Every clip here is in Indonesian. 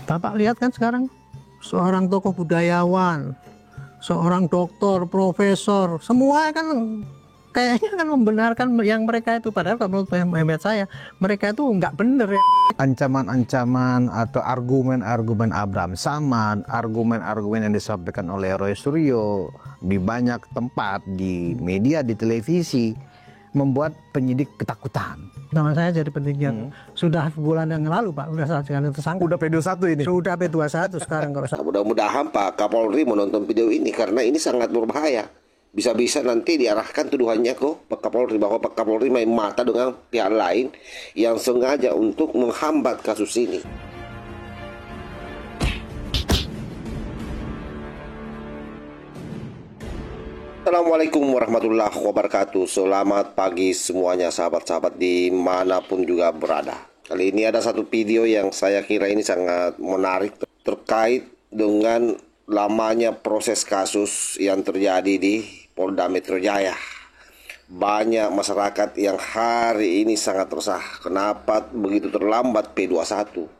Bapak lihat kan sekarang seorang tokoh budayawan, seorang doktor, profesor, semua kan kayaknya kan membenarkan yang mereka itu, padahal kalau menurut saya mereka itu nggak bener ya. Ancaman-ancaman atau argumen-argumen Abraham Samad, argumen-argumen yang disampaikan oleh Roy Suryo di banyak tempat, di media, di televisi, membuat penyidik ketakutan. Nama saya jadi penyidik sudah bulan yang lalu Pak, udah saat sekali tersangka. Udah P21 ini? Sudah P21 sekarang kalau saya. Mudah-mudahan Pak Kapolri menonton video ini karena ini sangat berbahaya. Bisa-bisa nanti diarahkan tuduhannya ke Pak Kapolri bahwa Pak Kapolri main mata dengan pihak lain yang sengaja untuk menghambat kasus ini. Assalamualaikum warahmatullahi wabarakatuh. Selamat pagi semuanya sahabat-sahabat dimanapun juga berada. Kali ini ada satu video yang saya kira ini sangat menarik terkait dengan lamanya proses kasus yang terjadi di Polda Metro Jaya. Banyak masyarakat yang hari ini sangat resah. Kenapa begitu terlambat P21?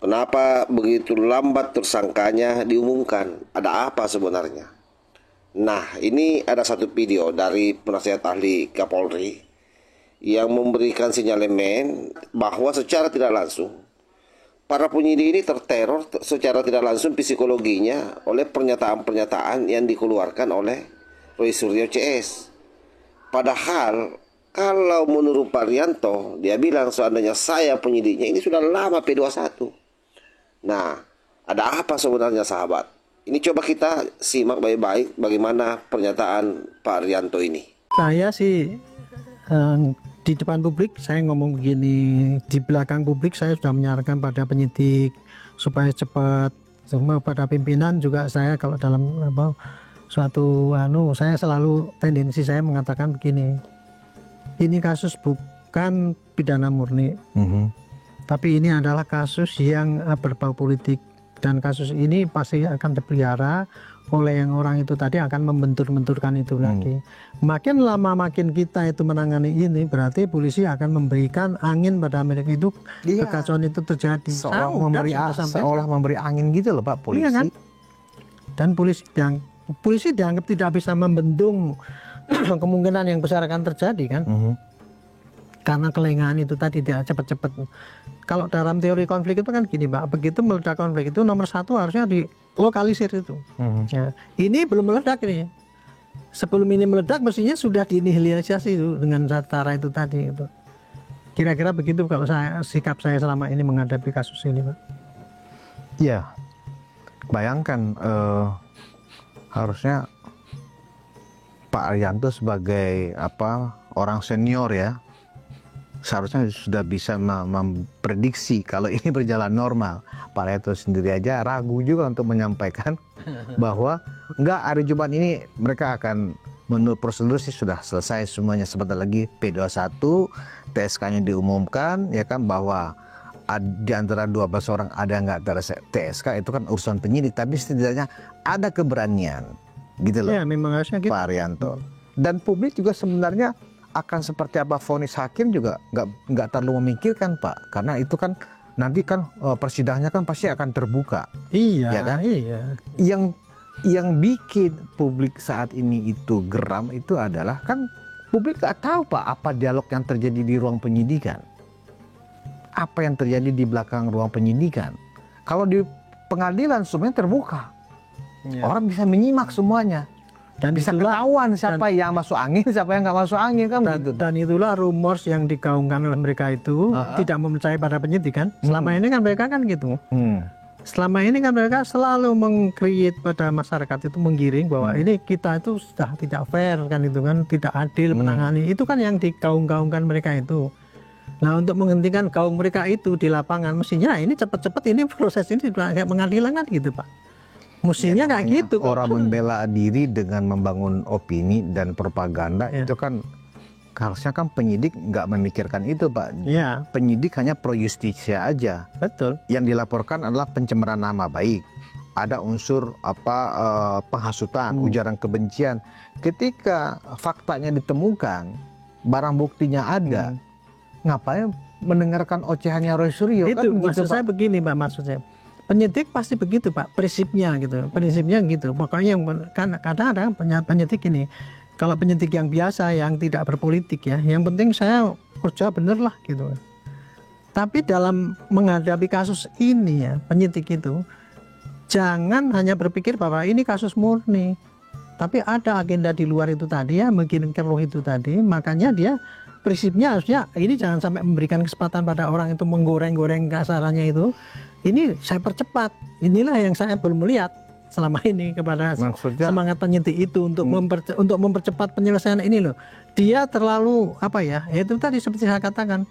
Kenapa begitu lambat tersangkanya diumumkan? Ada apa sebenarnya? Nah, ini ada satu video dari penasihat ahli Kapolri yang memberikan sinyalemen bahwa secara tidak langsung para penyidik ini terteror secara tidak langsung psikologinya oleh pernyataan-pernyataan yang dikeluarkan oleh Roy Suryo CS. Padahal kalau menurut Pak Rianto, dia bilang seandainya saya penyidiknya ini sudah lama P21. Nah, ada apa sebenarnya sahabat? Ini coba kita simak baik-baik bagaimana pernyataan Pak Rianto ini. Saya sih di depan publik saya ngomong begini, di belakang publik saya sudah menyarankan pada penyidik supaya cepat, semua pada pimpinan juga saya kalau dalam suatu saya selalu tendensi saya mengatakan begini, ini kasus bukan pidana murni, tapi ini adalah kasus yang berbau politik. Dan kasus ini pasti akan dipelihara oleh yang orang itu tadi, akan membentur-benturkan itu lagi. Makin lama makin kita itu menangani ini, berarti polisi akan memberikan angin pada mereka itu, kekacauan itu terjadi. Seolah memberi angin gitu loh Pak polisi. Iya kan? Dan polisi dianggap tidak bisa membendung kemungkinan yang besar akan terjadi kan. Karena kelengahan itu tadi tidak cepat-cepat. Kalau dalam teori konflik itu kan gini Pak, begitu meledak konflik itu nomor satu harusnya dilokalisir itu. Ya, ini belum meledak ini. Sebelum ini meledak mestinya sudah dinihilisasi itu dengan cara itu tadi itu. Kira-kira begitu kalau sikap saya selama ini menghadapi kasus ini Pak. Ya, bayangkan harusnya Pak Arianto sebagai orang senior ya, seharusnya sudah bisa memprediksi kalau ini berjalan normal. Pak Arianto sendiri aja ragu juga untuk menyampaikan bahwa enggak, hari Jumat ini mereka akan, menurut prosedur sih sudah selesai semuanya, sebentar lagi P21, TSK-nya diumumkan ya kan, bahwa di antara 12 orang ada nggak TSK itu kan urusan penyidik, tapi setidaknya ada keberanian gitu loh. Ya, memang harusnya gitu. Pak Arianto. Dan publik juga sebenarnya akan seperti apa vonis hakim juga nggak terlalu memikirkan Pak, karena itu kan nanti kan persidangannya kan pasti akan terbuka. Iya ya kan? Iya. Yang bikin publik saat ini itu geram itu adalah kan publik nggak tahu Pak apa dialog yang terjadi di ruang penyidikan, apa yang terjadi di belakang ruang penyidikan. Kalau di pengadilan semuanya terbuka, orang bisa menyimak semuanya. Dan bisa ketahuan siapa yang masuk angin, siapa yang nggak masuk angin kan begitu. Dan itulah rumors yang digaungkan oleh mereka itu tidak mempercayai pada penyidik kan. Selama ini kan mereka kan gitu. Selama ini kan mereka selalu meng-create pada masyarakat itu, menggiring bahwa ini kita itu sudah tidak fair kan, itu kan tidak adil menangani. Itu kan yang digaung-gaungkan mereka itu. Nah, untuk menghentikan gaung mereka itu di lapangan, mestinya ini cepat-cepat ini proses ini kayak pengadilan kan gitu Pak. Mestinya nggak gitu. Orang membela diri dengan membangun opini dan propaganda itu kan harusnya kan penyidik nggak memikirkan itu Pak. Ya. Penyidik hanya pro justisia aja. Betul. Yang dilaporkan adalah pencemaran nama baik, ada unsur penghasutan, ujaran kebencian. Ketika faktanya ditemukan, barang buktinya ada, ngapain mendengarkan ocehannya Roy Suryo? Itu kan maksud gitu, saya begini Pak, maksud saya penyidik pasti begitu Pak, prinsipnya gitu, pokoknya yang kan kadang-kadang penyidik ini, kalau penyidik yang biasa yang tidak berpolitik ya, yang penting saya kerja bener lah gitu. Tapi dalam menghadapi kasus ini ya, penyidik itu jangan hanya berpikir bahwa ini kasus murni, tapi ada agenda di luar itu tadi ya, mungkin keruh itu tadi. Makanya dia prinsipnya harusnya ini jangan sampai memberikan kesempatan pada orang itu menggoreng-goreng kasarannya itu. Ini saya percepat. Inilah yang saya belum melihat selama ini kepada semangat penyidik itu untuk mempercepat penyelesaian ini loh. Dia terlalu apa ya? Itu tadi seperti saya katakan.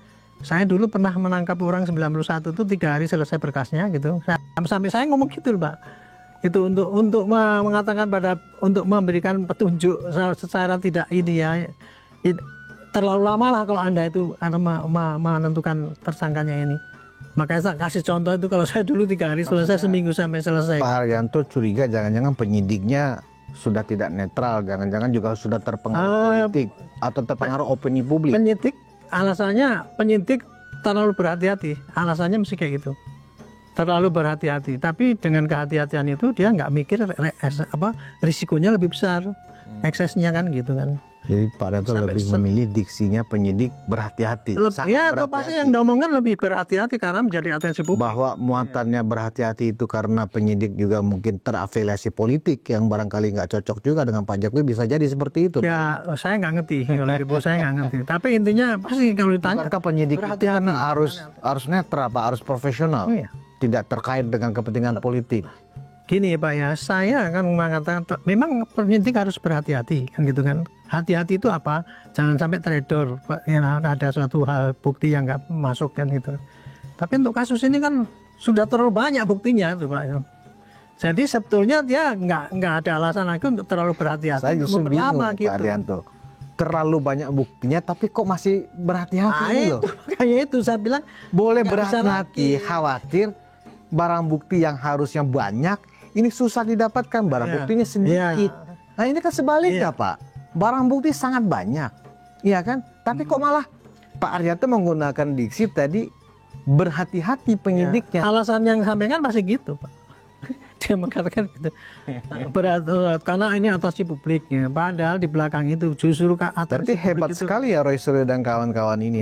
Saya dulu pernah menangkap orang 91 itu 3 hari selesai berkasnya gitu. Sampai saya ngomong gitu loh Pak. Itu untuk mengatakan untuk memberikan petunjuk secara tidak ini ya. Terlalu lama lah kalau Anda itu menentukan tersangkanya ini. Makanya saya kasih contoh itu kalau saya dulu 3 hari selesai, seminggu sampai selesai. Pak Haryanto curiga jangan-jangan penyidiknya sudah tidak netral, jangan-jangan juga sudah terpengaruh politik atau terpengaruh opini publik. Penyidik terlalu berhati-hati, alasannya mesti kayak gitu. Terlalu berhati-hati, tapi dengan kehati-hatian itu dia nggak mikir risikonya lebih besar, eksesnya kan gitu kan. Jadi Pak Haryanto lebih memilih diksinya penyidik berhati-hati. Ya, atau pasti yang diomongkan lebih berhati-hati karena menjadi atensi publik. Bahwa muatannya berhati-hati itu karena penyidik juga mungkin terafiliasi politik yang barangkali nggak cocok juga dengan Pak Jokowi, bisa jadi seperti itu. Ya, saya nggak ngerti. Kalau saya nggak ngerti. Tapi intinya pasti kalau ditanya. Apakah penyidik itu kan harus netral, Pak, harus profesional, tidak terkait dengan kepentingan politik. Gini Pak ya, saya akan mengatakan memang penyidik harus berhati-hati kan gitu kan. Hati-hati itu apa? Jangan sampai trader, ada suatu hal bukti yang nggak masuk kan gitu. Tapi untuk kasus ini kan sudah terlalu banyak buktinya tuh Pak. Jadi sebetulnya dia nggak ada alasan lagi untuk terlalu berhati-hati. Saya justru bingung Pak gitu. Haryanto. Terlalu banyak buktinya tapi kok masih berhati-hati loh. Kayak itu saya bilang boleh berhati-hati, khawatir barang bukti yang harusnya banyak ini susah didapatkan, barang buktinya sedikit. Nah ini kan sebaliknya Pak, barang bukti sangat banyak, iya kan? Tapi kok malah Pak Haryanto menggunakan diksi tadi berhati-hati penyidiknya. Alasan yang sampaikan masih gitu Pak. Dia mengatakan gitu, karena ini atensi publiknya. Padahal di belakang itu justru Berarti hebat sekali ya Roy Suryo dan kawan-kawan ini.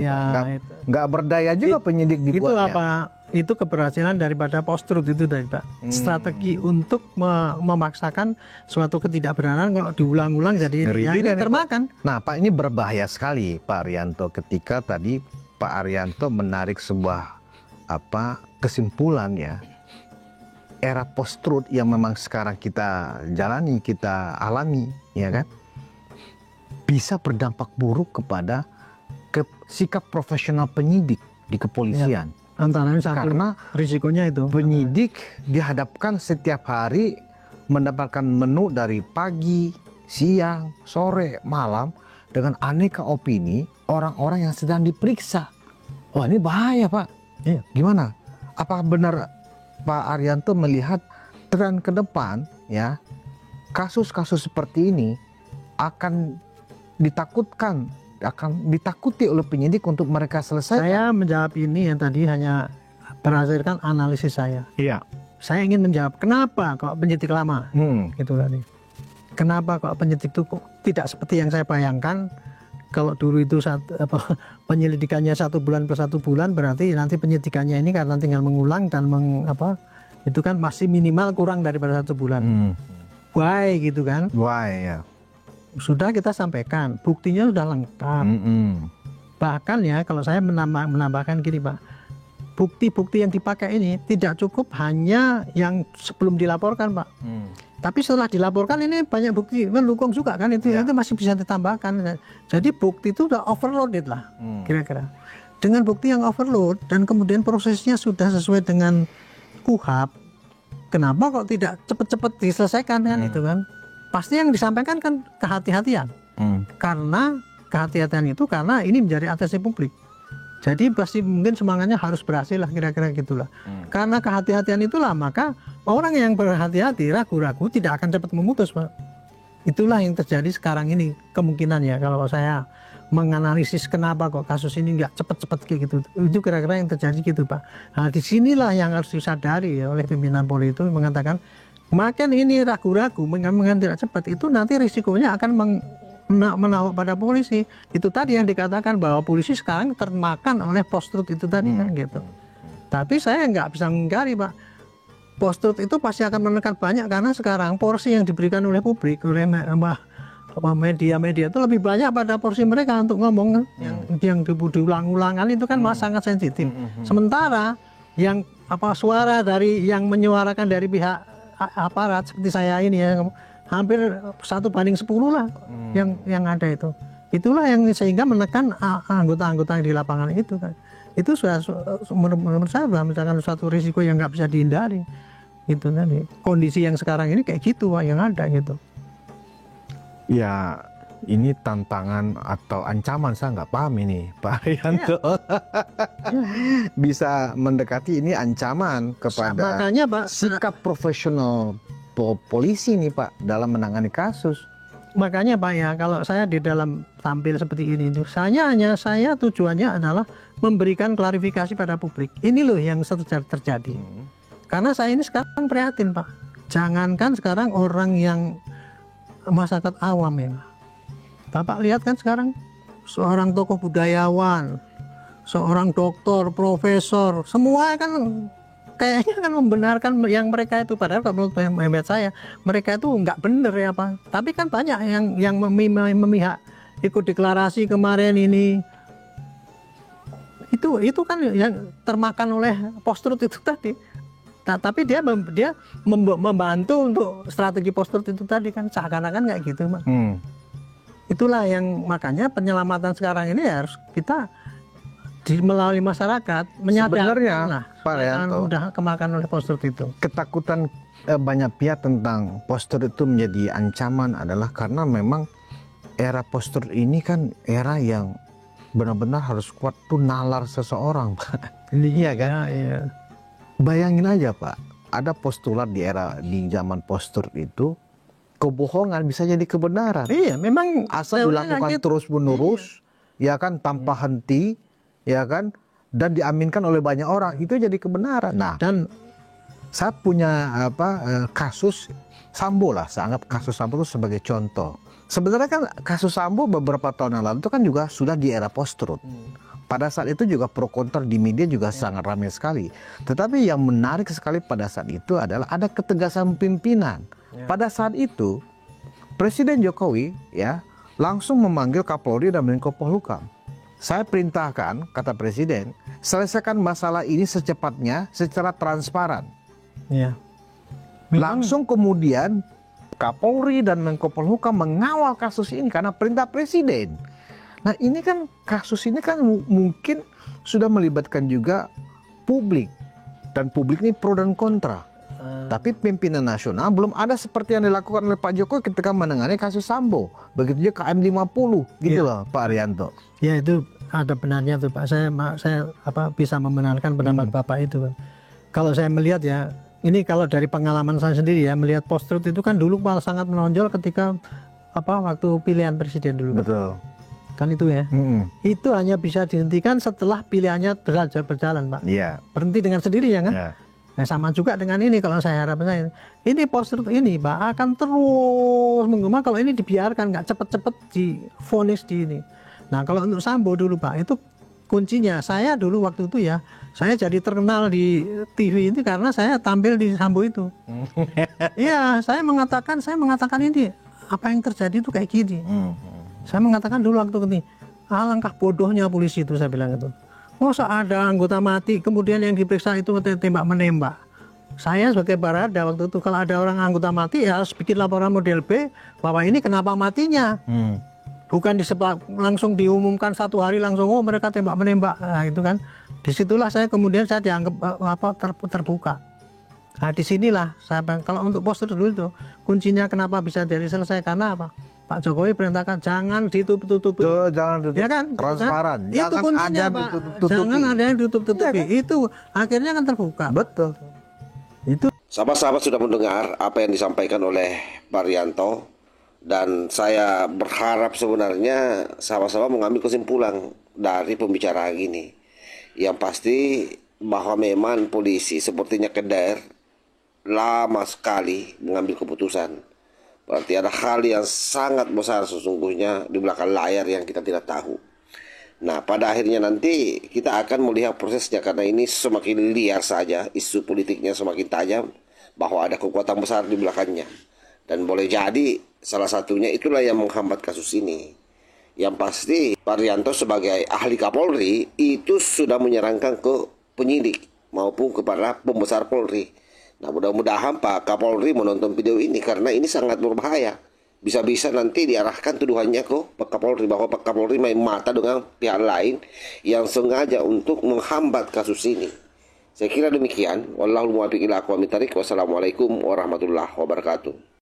Nggak berdaya juga penyidik dibuatnya. Itu apa? Itu keberhasilan daripada post-truth itu dari Pak. Strategi untuk memaksakan suatu ketidakbenaran kalau diulang-ulang jadi termakan. Nah Pak, ini berbahaya sekali Pak Haryanto ketika tadi Pak Haryanto menarik sebuah kesimpulan ya. Era post-truth yang memang sekarang kita jalani, kita alami, ya kan, bisa berdampak buruk kepada sikap profesional penyidik di kepolisian. Antara karena risikonya itu penyidik dihadapkan setiap hari mendapatkan menu dari pagi, siang, sore, malam dengan aneka opini orang-orang yang sedang diperiksa. Wah ini bahaya Pak. Gimana? Apakah benar Pak Haryanto melihat tren ke depan ya kasus-kasus seperti ini akan ditakuti oleh penyidik untuk mereka selesai? Saya menjawab ini yang tadi hanya berdasarkan analisis saya. Iya. Saya ingin menjawab kenapa kok penyidik lama, gitu tadi. Kenapa kok penyidik itu kok tidak seperti yang saya bayangkan? Kalau dulu itu penyelidikannya 1 bulan per 1 bulan, berarti nanti penyidikannya ini karena tinggal mengulang dan itu kan masih minimal kurang daripada 1 bulan. Why gitu kan? Why ya. Sudah kita sampaikan, buktinya sudah lengkap. Bahkan ya kalau saya menambahkan gini Pak, bukti-bukti yang dipakai ini tidak cukup hanya yang sebelum dilaporkan Pak. Tapi setelah dilaporkan ini banyak bukti mendukung juga kan itu masih bisa ditambahkan. Jadi bukti itu udah overloaded lah kira-kira. Dengan bukti yang overload dan kemudian prosesnya sudah sesuai dengan KUHP, kenapa kok tidak cepat-cepat diselesaikan kan itu kan? Pasti yang disampaikan kan kehati-hatian. Karena kehati-hatian itu karena ini menjadi atensi publik. Jadi pasti mungkin semangatnya harus berhasil lah kira-kira gitulah. Karena kehati-hatian itulah maka orang yang berhati-hati ragu-ragu tidak akan cepat memutus Pak. Itulah yang terjadi sekarang ini kemungkinan ya kalau saya menganalisis kenapa kok kasus ini nggak cepet-cepet kayak gitu. Itu kira-kira yang terjadi gitu Pak. Nah disinilah yang harus disadari ya oleh pimpinan Polri itu, mengatakan makin ini ragu-ragu mengambil tidak cepat, itu nanti risikonya akan menawar pada polisi. Itu tadi yang dikatakan bahwa polisi sekarang termakan oleh post-truth itu tadi kan gitu. Tapi saya nggak bisa mengingkari Pak, post-truth itu pasti akan menekan banyak, karena sekarang porsi yang diberikan oleh publik, oleh media-media itu lebih banyak pada porsi mereka untuk ngomong yang diulang-ulangan itu kan sangat sensitif. Sementara yang suara dari yang menyuarakan dari pihak aparat seperti saya ini ya, hampir 1 banding 10 lah yang ada itu. Itulah yang sehingga menekan anggota-anggota yang di lapangan itu kan. Itu sudah menurut saya misalkan suatu risiko yang nggak bisa dihindari. Itu tadi kondisi yang sekarang ini kayak gitu Pak, yang ada gitu. Ya, ini tantangan atau ancaman, saya nggak paham ini Pak Arianto. Bisa mendekati ini ancaman kepada makanya Pak, sikap profesional polisi nih Pak dalam menangani kasus. Makanya Pak ya, kalau saya di dalam tampil seperti ini itu, saya tujuannya adalah memberikan klarifikasi pada publik. Ini loh yang terjadi. Karena saya ini sekarang prihatin Pak. Jangankan sekarang orang yang masyarakat awam ya, Bapak lihat kan sekarang seorang tokoh budayawan, seorang dokter, profesor, semua kan kayaknya kan membenarkan yang mereka itu, padahal kalau menurut hemat saya mereka itu nggak bener ya Pak. Tapi kan banyak yang memihak ikut deklarasi kemarin ini, itu kan yang termakan oleh post-truth itu tadi. Nah, tapi dia membantu untuk strategi post-truth itu tadi kan, seakan-akan kayak gitu Pak. Itulah yang makanya penyelamatan sekarang ini harus kita melalui masyarakat menyadari sebenarnya Pak Arianto udah kemakan oleh post-truth itu. Ketakutan banyak pihak tentang post-truth itu menjadi ancaman adalah karena memang era post-truth ini kan era yang benar-benar harus kuat tuh nalar seseorang Pak. Iya kan? Iya. Bayangin aja Pak, ada postulat di zaman post-truth itu, kebohongan bisa jadi kebenaran. Iya, memang asal dilakukan terus-menerus, ya kan, tanpa henti, ya kan, dan diaminkan oleh banyak orang, itu jadi kebenaran. Nah, dan saya punya kasus Sambo lah, saya anggap kasus Sambo itu sebagai contoh. Sebenarnya kan kasus Sambo beberapa tahun yang lalu itu kan juga sudah di era post-truth. Pada saat itu juga pro kontra di media juga sangat ramai sekali. Tetapi yang menarik sekali pada saat itu adalah ada ketegasan pimpinan. Pada saat itu Presiden Jokowi ya langsung memanggil Kapolri dan Menko Polhukam. Saya perintahkan, kata Presiden, selesaikan masalah ini secepatnya secara transparan. Ya. Langsung kemudian Kapolri dan Menko Polhukam mengawal kasus ini karena perintah Presiden. Nah ini kan kasus ini kan mungkin sudah melibatkan juga publik, dan publik ini pro dan kontra. Tapi pimpinan nasional belum ada seperti yang dilakukan oleh Pak Jokowi ketika menangani kasus Sambo. Begitu juga KM50 gitu loh Pak Arianto. Ya itu ada benarnya tuh Pak. Saya bisa membenarkan pendapat Bapak itu. Kalau saya melihat ya, ini kalau dari pengalaman saya sendiri ya, melihat post-truth itu kan dulu malah sangat menonjol ketika waktu pilihan presiden dulu. Betul. Kan itu ya. Itu hanya bisa dihentikan setelah pilihannya berjalan Pak. Iya. Berhenti dengan sendirinya kan. Yeah. Nah sama juga dengan ini, kalau saya harapkan ini post-truth ini Pak akan terus menggema kalau ini dibiarkan, nggak cepet-cepet divonis di ini. Nah kalau untuk Sambo dulu Pak, itu kuncinya saya dulu waktu itu ya, saya jadi terkenal di TV ini karena saya tampil di Sambo itu. Iya, saya mengatakan ini apa yang terjadi itu kayak gini. Saya mengatakan dulu waktu ini, alangkah bodohnya polisi itu, saya bilang itu. Masa ada anggota mati, kemudian yang diperiksa itu tembak-menembak. Saya sebagai Barada waktu itu, kalau ada orang anggota mati ya harus bikin laporan model B, bahwa ini kenapa matinya. Bukan langsung diumumkan 1 hari langsung, oh mereka tembak-menembak. Nah itu kan, disitulah saya kemudian saya dianggap terbuka. Nah disinilah, kalau untuk post-truth dulu itu, kuncinya kenapa bisa selesai, karena apa? Pak Jokowi perintahkan jangan ditutup-tutupi. Jangan ditutup. Ya kan? Transparan. Itu kuncinya Pak. Jangan ada yang ditutup-tutupi. Ya kan? Itu akhirnya kan terbuka. Betul. Itu. Sahabat-sahabat sudah mendengar apa yang disampaikan oleh Pak Arianto Dan saya berharap sebenarnya sama-sama mengambil kesimpulan dari pembicaraan ini. Yang pasti bahwa memang polisi sepertinya keder lama sekali mengambil keputusan. Berarti ada hal yang sangat besar sesungguhnya di belakang layar yang kita tidak tahu. Nah, pada akhirnya nanti kita akan melihat prosesnya karena ini semakin liar saja, isu politiknya semakin tajam bahwa ada kekuatan besar di belakangnya. Dan boleh jadi salah satunya itulah yang menghambat kasus ini. Yang pasti Pak Rianto sebagai ahli Kapolri itu sudah menyarankan ke penyidik maupun kepada pembesar Polri. Nah, mudah-mudahan Pak Kapolri menonton video ini karena ini sangat berbahaya. Bisa-bisa nanti diarahkan tuduhannya ke Pak Kapolri bahwa Pak Kapolri main mata dengan pihak lain yang sengaja untuk menghambat kasus ini. Saya kira demikian. Wallahul muwaffiq ila aqwamit thariq. Wassalamualaikum warahmatullahi wabarakatuh.